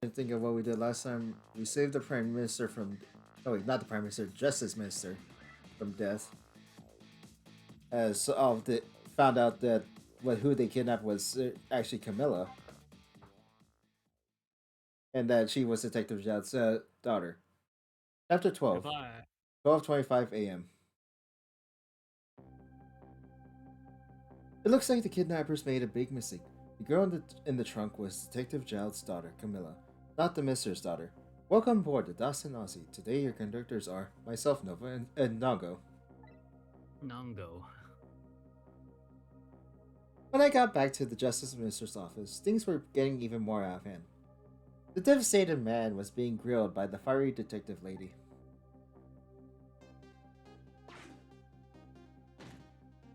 And think of what we did last time. We saved the Prime Minister from. Oh, wait, not the Prime Minister, Justice Minister from death. As the found out that who they kidnapped was actually Camilla, and that she was Detective Jowd's daughter. Chapter 12, Goodbye. 12:25 a.m. It looks like the kidnappers made a big mistake. The girl in the trunk was Detective Jowd's daughter, Camilla, not the Mister's daughter. Welcome aboard the Dawson Aussie. Today your conductors are myself, Nova, and Nago. Nongo. When I got back to the Justice Minister's office, things were getting even more out of hand. The devastated man was being grilled by the fiery detective lady.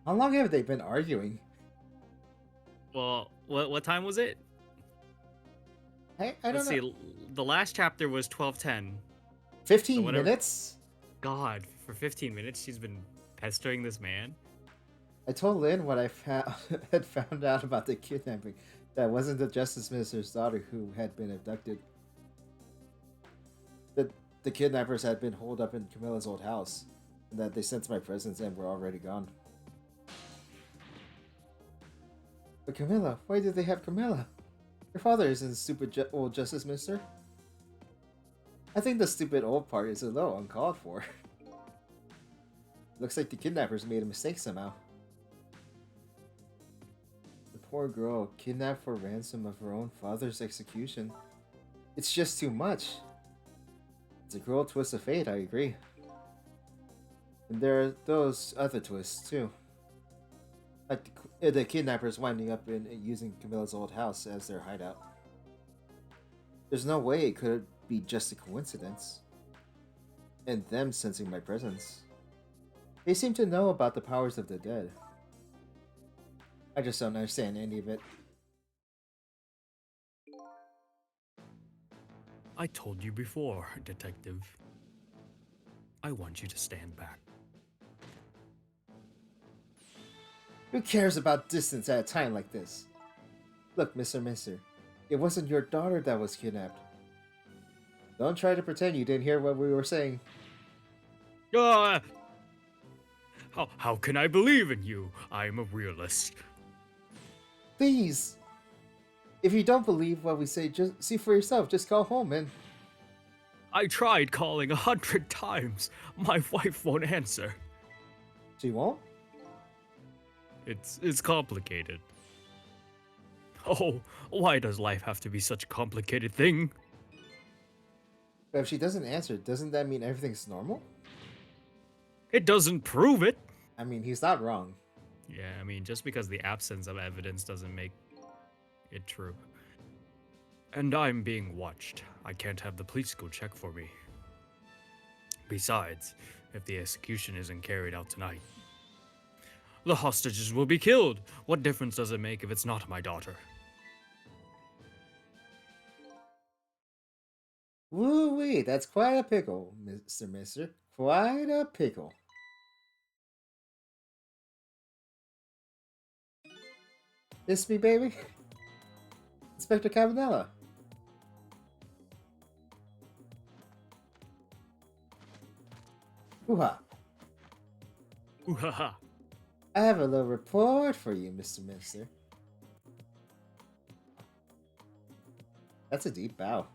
How long have they been arguing? Well, what time was it? I Let's don't know. see. The last chapter was 12:10. So 15 whatever. minutes? God, for 15 minutes she's been pestering this man. I told Lynn what I had found out about the kidnapping. That wasn't the Justice Minister's daughter who had been abducted. That the kidnappers had been holed up in Camilla's old house, and that they sensed my presence and were already gone. But Camilla, why did they have Camilla? Your father isn't a stupid old Justice Minister. I think the stupid old part is a little uncalled for. Looks like the kidnappers made a mistake somehow. The poor girl, kidnapped for ransom of her own father's execution. It's just too much. It's a cruel twist of fate, I agree. And there are those other twists, too. Like the kidnappers winding up in using Camilla's old house as their hideout. There's no way it could be just a coincidence. And them sensing my presence. They seem to know about the powers of the dead. I just don't understand any of it. I told you before, detective. I want you to stand back. Who cares about distance at a time like this? Look, Mr. Mister, it wasn't your daughter that was kidnapped. Don't try to pretend you didn't hear what we were saying. Ah! How can I believe in you? I'm a realist. Please! If you don't believe what we say, just see for yourself. Just call home and... I tried calling 100 times. My wife won't answer. She won't? It's complicated. Oh, why does life have to be such a complicated thing? But if she doesn't answer, doesn't that mean everything's normal? It doesn't prove it. I mean, he's not wrong. Yeah, I mean, just because the absence of evidence doesn't make it true. And I'm being watched. I can't have the police go check for me. Besides, if the execution isn't carried out tonight, the hostages will be killed. What difference does it make if it's not my daughter? Woo-wee, that's quite a pickle, Mr. Mister. Quite a pickle. Miss me, baby? Inspector Cabanella. Hoo-ha. Ooh-ha-ha. I have a little report for you, Mr. Mister. That's a deep bow.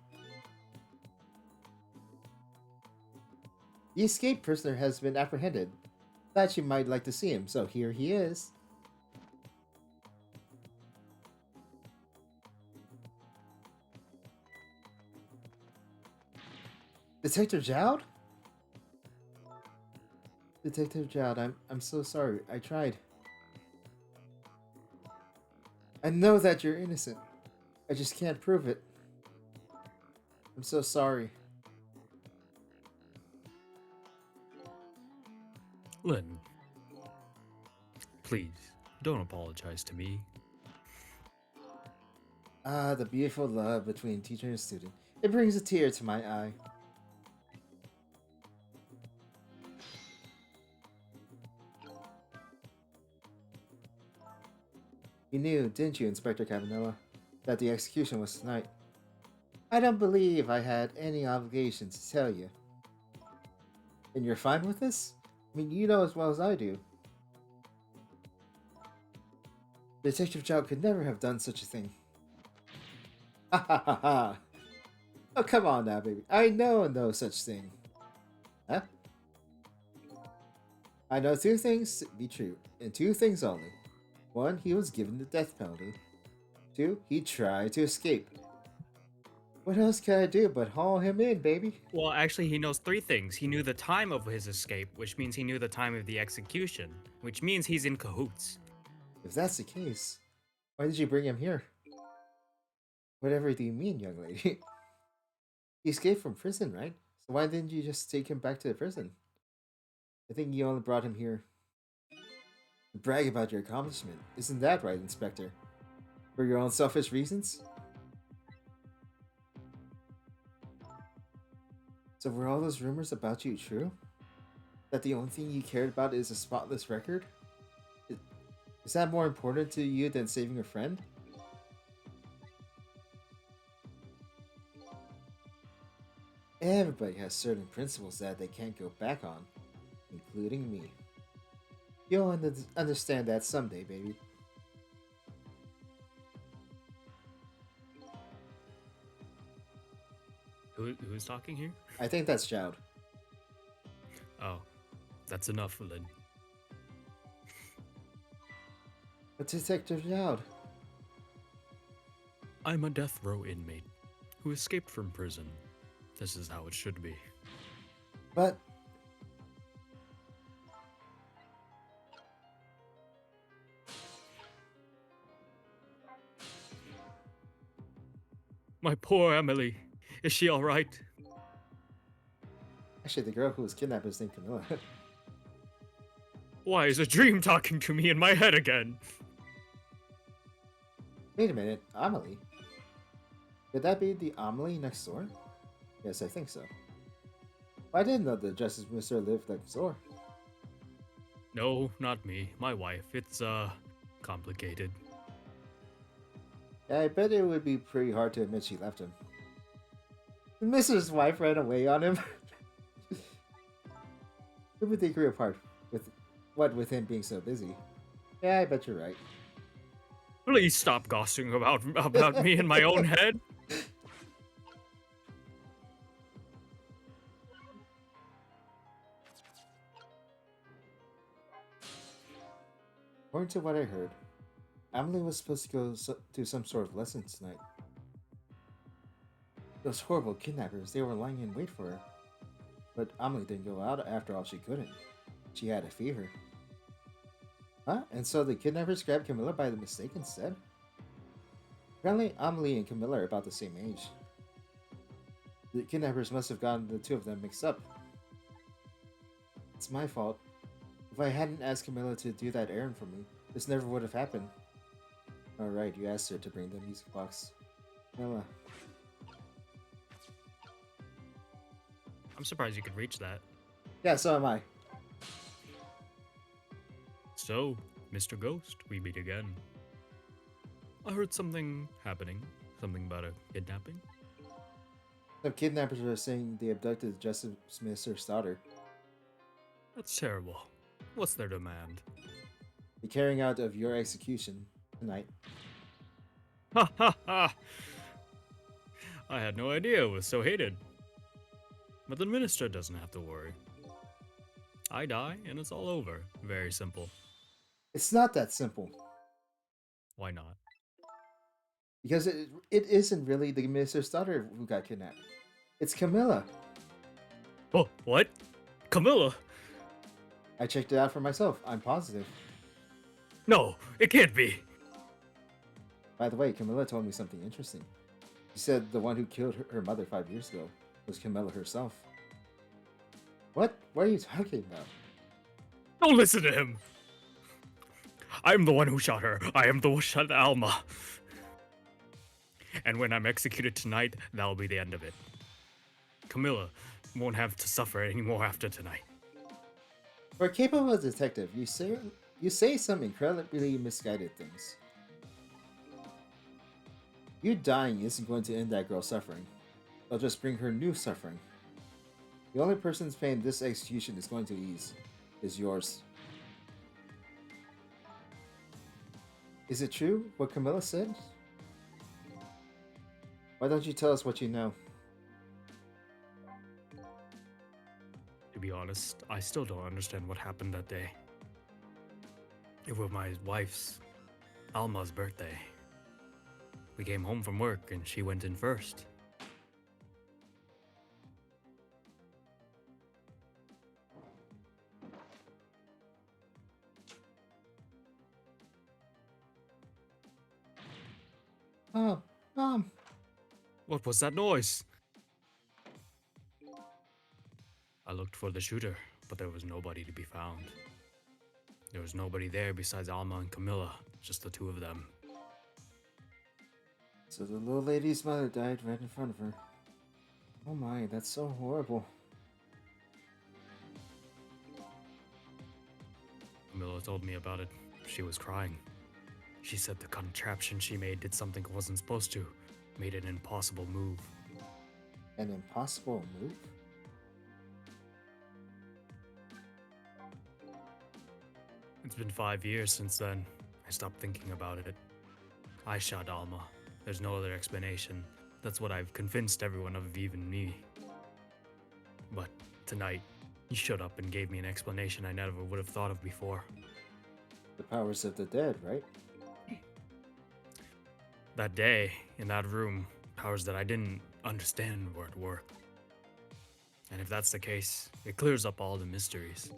The escaped prisoner has been apprehended. Thought you might like to see him, so here he is. Detective Jowd? Detective Jowd, I'm so sorry. I tried. I know that you're innocent. I just can't prove it. I'm so sorry. Lynn, please, don't apologize to me. Ah, the beautiful love between teacher and student. It brings a tear to my eye. You knew, didn't you, Inspector Cavanella, that the execution was tonight? I don't believe I had any obligation to tell you. And you're fine with this? I mean, you know as well as I do. Detective Jowd could never have done such a thing. Ha ha ha ha! Oh, come on now, baby. I know no such thing. Huh? I know two things to be true, and two things only. One, he was given the death penalty. Two, he tried to escape. What else can I do but haul him in, baby? Well, actually, he knows three things. He knew the time of his escape, which means he knew the time of the execution, which means he's in cahoots. If that's the case, why did you bring him here? Whatever do you mean, young lady? He escaped from prison, right? So why didn't you just take him back to the prison? I think you only brought him here to brag about your accomplishment. Isn't that right, Inspector? For your own selfish reasons? So were all those rumors about you true? That the only thing you cared about is a spotless record? I- Is that more important to you than saving a friend? Everybody has certain principles that they can't go back on, including me. You'll understand that someday, baby. Who's talking here? I think that's Jowd. Oh, that's enough, Lynn. But Detective Jowd. I'm a death row inmate who escaped from prison. This is how it should be. But My poor Emily. Is she alright? actually, the girl who was kidnapped is named Camilla. Why is a dream talking to me in my head again? Wait a minute, Amelie? Could that be the Amelie next door? Yes, I think so. I didn't know the Justice Minister lived next door. No, not me. My wife. It's, complicated. Yeah, I bet it would be pretty hard to admit she left him. Mrs. Wife ran away on him. Who would they grew apart? With him being so busy? Yeah, I bet you're right. Please stop gossiping about me in my own head. According to what I heard, Amelie was supposed to go to some sort of lesson tonight. Those horrible kidnappers, they were lying in wait for her. But Amelie didn't go out after all she couldn't. She had a fever. Huh? And so the kidnappers grabbed Camilla by the mistake instead? Apparently, Amelie and Camilla are about the same age. The kidnappers must have gotten the two of them mixed up. It's my fault. If I hadn't asked Camilla to do that errand for me, this never would have happened. Alright, you asked her to bring the music box. Camilla. I'm surprised you could reach that. Yeah, so am I. So, Mr. Ghost, we meet again. I heard something happening. Something about a kidnapping. The kidnappers are saying they abducted the Justice Minister's daughter. That's terrible. What's their demand? The carrying out of your execution tonight. Ha ha ha! I had no idea it was so hated. But the minister doesn't have to worry. I die and it's all over. Very simple. It's not that simple. Why not? Because it isn't really the minister's daughter who got kidnapped. It's Camilla. Oh, what? Camilla? I checked it out for myself. I'm positive. No, it can't be. By the way, Camilla told me something interesting. She said the one who killed her mother 5 years ago was Camilla herself. What? What are you talking about? Don't listen to him. I'm the one who shot her. I am the one who shot Alma. And when I'm executed tonight, that'll be the end of it. Camilla won't have to suffer anymore after tonight. For a capable detective, you say some incredibly misguided things. You dying isn't going to end that girl's suffering. I'll just bring her new suffering. The only person's pain this execution is going to ease is yours. Is it true what Camilla said? Why don't you tell us what you know? To be honest, I still don't understand what happened that day. It was my wife's, Alma's birthday. We came home from work and she went in first. Mom, Mom. What was that noise? I looked for the shooter, but there was nobody to be found. There was nobody there besides Alma and Camilla, just the two of them. So the little lady's mother died right in front of her. Oh my, that's so horrible. Camilla told me about it. She was crying. She said the contraption she made did something it wasn't supposed to, made an impossible move. An impossible move? It's been 5 years since then. I stopped thinking about it. I shot Alma. There's no other explanation. That's what I've convinced everyone of, even me. But tonight, he showed up and gave me an explanation I never would have thought of before. The powers of the dead, right? That day, in that room, powers that I didn't understand were at work. And if that's the case, it clears up all the mysteries.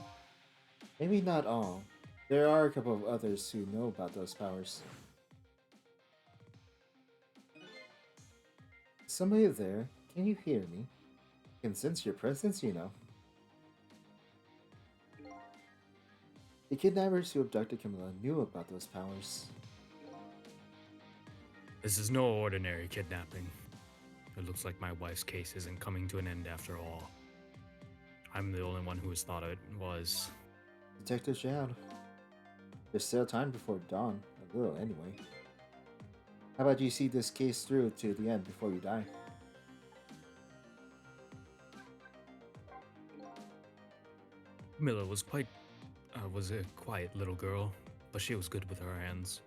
Maybe not all. There are a couple of others who know about those powers. Somebody there, can you hear me? I can sense your presence, you know. The kidnappers who abducted Camilla knew about those powers. This is no ordinary kidnapping. It looks like my wife's case isn't coming to an end after all. I'm the only one who has thought it was. Detective Jowd. There's still time before dawn, a little anyway. How about you see this case through to the end before you die? Camilla was a quiet little girl, but she was good with her hands.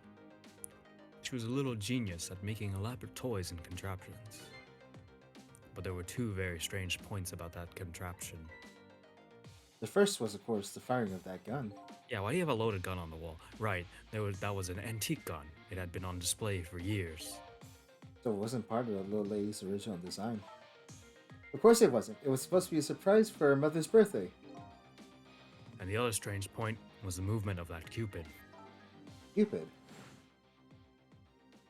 She was a little genius at making elaborate toys and contraptions. But there were two very strange points about that contraption. The first was, of course, the firing of that gun. Yeah, why do you have a loaded gun on the wall? Right, that was an antique gun. It had been on display for years. So it wasn't part of the little lady's original design. Of course it wasn't. It was supposed to be a surprise for her mother's birthday. And the other strange point was the movement of that Cupid. Cupid.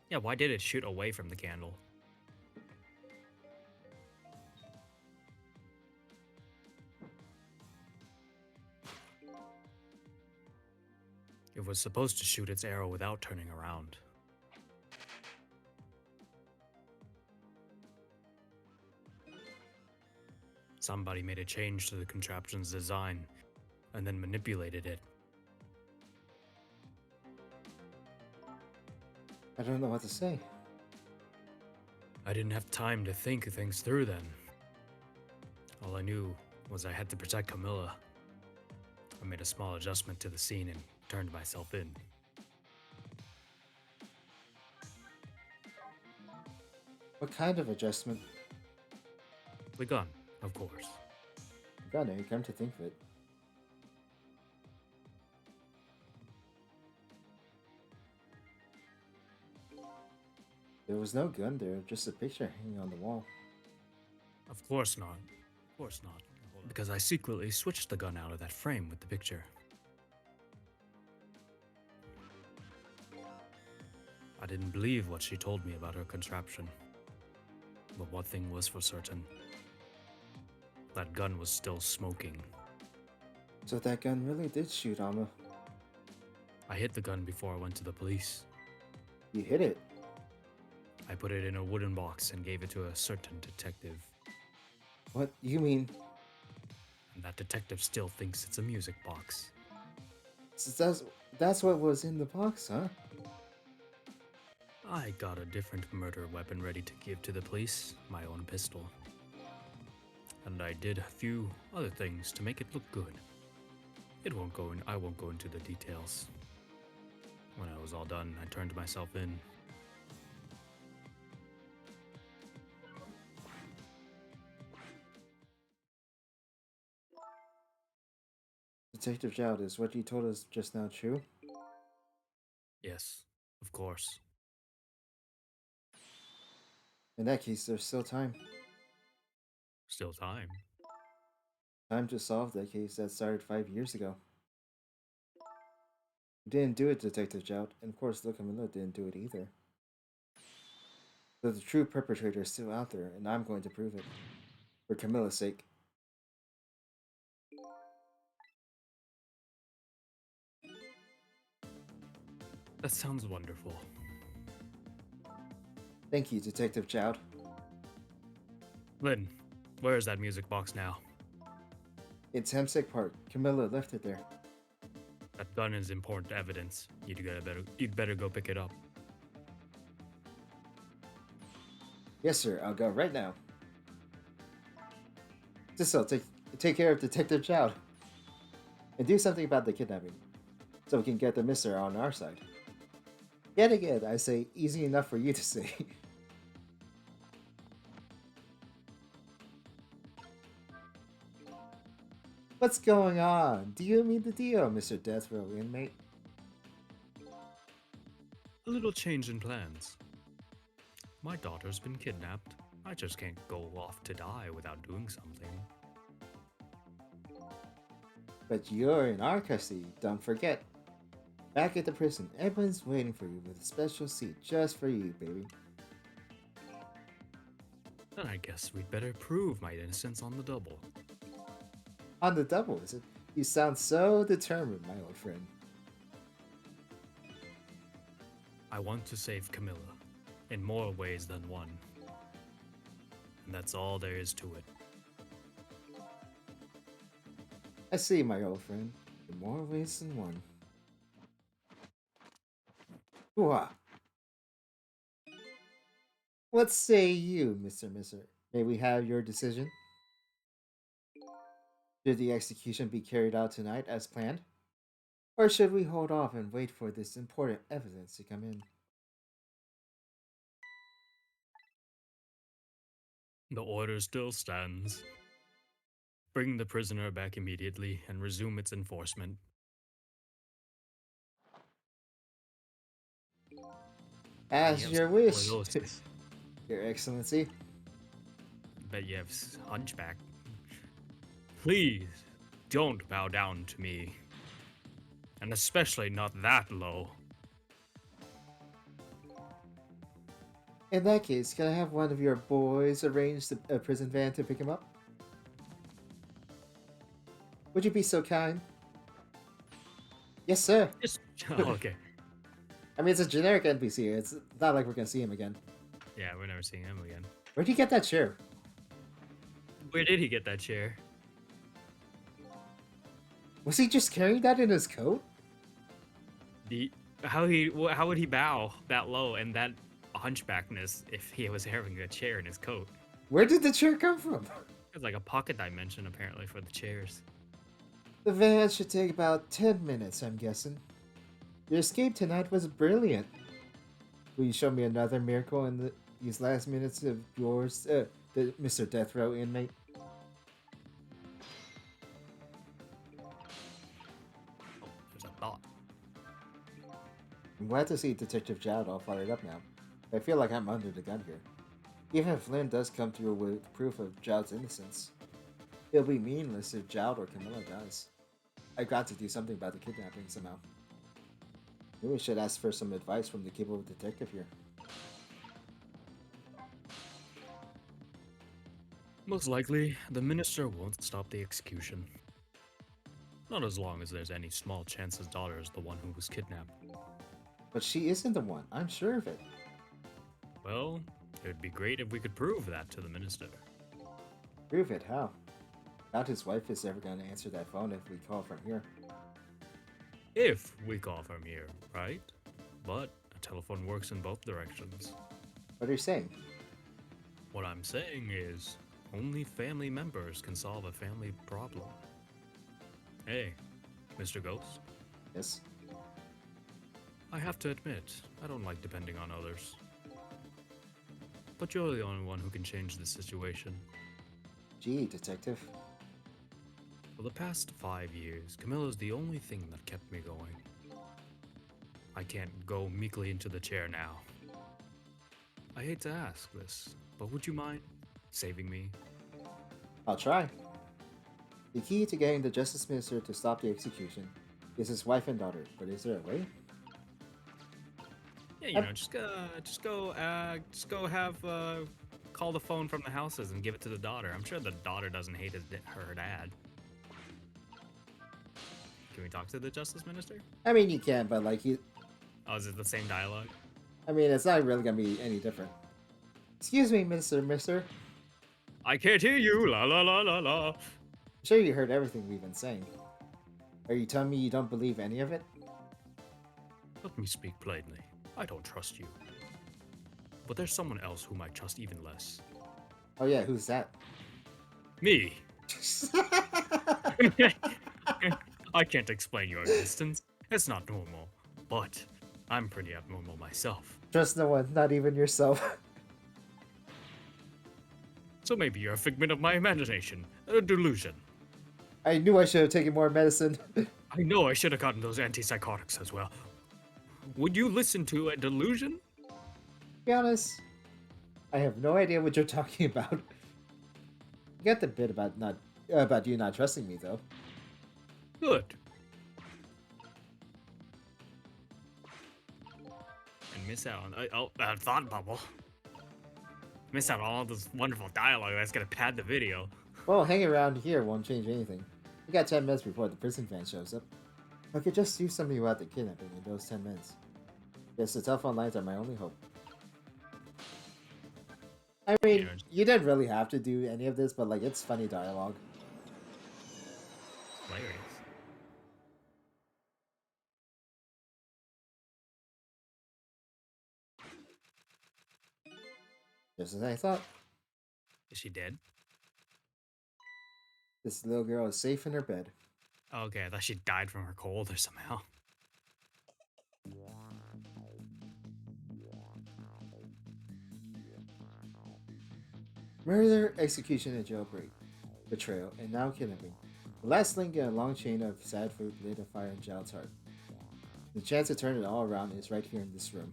Yeah, why did it shoot away from the candle? It was supposed to shoot its arrow without turning around. Somebody made a change to the contraption's design and then manipulated it. I don't know what to say. I didn't have time to think things through then. All I knew was I had to protect Camilla. I made a small adjustment to the scene and turned myself in. What kind of adjustment? The gun, of course. Gun, eh? Come to think of it. There was no gun there, just a picture hanging on the wall. Of course not. Of course not. Because I secretly switched the gun out of that frame with the picture. I didn't believe what she told me about her contraption. But one thing was for certain. That gun was still smoking. So that gun really did shoot Alma. I hid the gun before I went to the police. You hit it. I put it in a wooden box and gave it to a certain detective. What? You mean... And that detective still thinks it's a music box. That's what was in the box, huh? I got a different murder weapon ready to give to the police, my own pistol. And I did a few other things to make it look good. I won't go into the details. When I was all done, I turned myself in. Detective Jowd, is what you told us just now true? Yes, of course. In that case, there's still time. Still time. Time to solve that case that started 5 years ago. You didn't do it, Detective Jowd, and of course, look, Camilla didn't do it either. So the true perpetrator is still out there, and I'm going to prove it. For Camilla's sake. That sounds wonderful. Thank you, Detective Jowd. Lynn, where is that music box now? It's Hempstead Park. Camilla left it there. That gun is important evidence. You'd better go pick it up. Yes, sir. I'll go right now. Cecil, take care of Detective Jowd. And do something about the kidnapping. So we can get the mister on our side. Yet again, I say easy enough for you to say. What's going on? Do you mean the deal, Mr. Death Row inmate? A little change in plans. My daughter's been kidnapped. I just can't go off to die without doing something. But you're in our custody, don't forget. Back at the prison, everyone's waiting for you with a special seat just for you, baby. Then I guess we'd better prove my innocence on the double. On the double, is it? You sound so determined, my old friend. I want to save Camilla, in more ways than one. And that's all there is to it. I see, my old friend. In more ways than one. Hooah! What say you, Mr. Mister? May we have your decision? Should the execution be carried out tonight as planned? Or should we hold off and wait for this important evidence to come in? The order still stands. Bring the prisoner back immediately and resume its enforcement. And you As have your wish, scoliosis. Your Excellency. Bet you have hunchback. Please, don't bow down to me. And especially not that low. In that case, can I have one of your boys arrange a prison van to pick him up? Would you be so kind? Yes, sir. Just, okay. I mean, it's a generic NPC. It's not like we're gonna see him again. Yeah, we're never seeing him again. Where'd you get that chair? Where did he get that chair? Was he just carrying that in his coat? How would he bow that low and that hunchbackness if he was carrying a chair in his coat? Where did the chair come from? It's like a pocket dimension apparently for the chairs. The van should take about 10 minutes, I'm guessing. Your escape tonight was brilliant. Will you show me another miracle in these last minutes of yours, the Mr. Death Row inmate? Oh, there's a thought. I'm glad to see Detective Jowd all fired up now. I feel like I'm under the gun here. Even if Flynn does come through with proof of Jowd's innocence, it'll be meaningless if Jowd or Camilla dies. I've got to do something about the kidnapping somehow. Maybe we should ask for some advice from the capable detective here. Most likely, the minister won't stop the execution. Not as long as there's any small chance his daughter is the one who was kidnapped. But she isn't the one, I'm sure of it. Well, it would be great if we could prove that to the minister. Prove it, how? Doubt his wife is ever going to answer that phone if we call from here. If we call from here, right? But a telephone works in both directions. What are you saying? What I'm saying is, only family members can solve a family problem. Hey, Mr. Ghost, Yes. I have to admit, I don't like depending on others. But you're the only one who can change the situation. Gee, detective. For the past 5 years, Camilla's the only thing that kept me going. I can't go meekly into the chair now. I hate to ask this, but would you mind saving me? I'll try. The key to getting the Justice Minister to stop the execution is his wife and daughter, but is there a way? Yeah, I, just go have call the phone from the houses and give it to the daughter. I'm sure the daughter doesn't hate her dad. Can we talk to the Justice Minister? I mean, you can, but like he. Oh, is it the same dialogue? I mean, it's not really gonna be any different. Excuse me, Mister. I can't hear you. La la la la la. I'm sure you heard everything we've been saying. Are you telling me you don't believe any of it? Let me speak plainly. I don't trust you. But there's someone else whom I trust even less. Oh yeah, who's that? Me. I can't explain your existence. It's not normal. But I'm pretty abnormal myself. Trust no one, not even yourself. So maybe you're a figment of my imagination, a delusion. I knew I should have taken more medicine. I know I should have gotten those antipsychotics as well. Would you listen to a delusion? To be honest, I have no idea what you're talking about. You got the bit about you not trusting me though. Good. And miss out on thought bubble. Miss out on all this wonderful dialogue that's gonna pad the video. Well, hanging around here won't change anything. We got 10 minutes before the prison van shows up. I could just do something about the kidnapping in those 10 minutes. Yes, the telephone lines are my only hope. I mean, you didn't really have to do any of this, but like, it's funny dialogue. Hilarious. Just as I thought. Is she dead? This little girl is safe in her bed. Okay, I thought she died from her cold or somehow. Murder, execution, and jailbreak. Betrayal, and now kidnapping. The last link in a long chain of sad fruit lit a fire in Jowd's heart. The chance to turn it all around is right here in this room.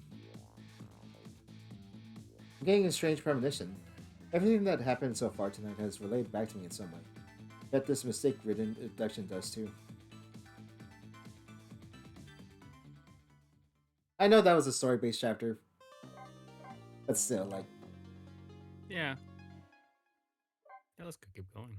I'm getting a strange premonition. Everything that happened so far tonight has relayed back to me in some way. Bet this mistake-ridden abduction does too. I know that was a story-based chapter, but still, like... Yeah. Yeah, let's keep going.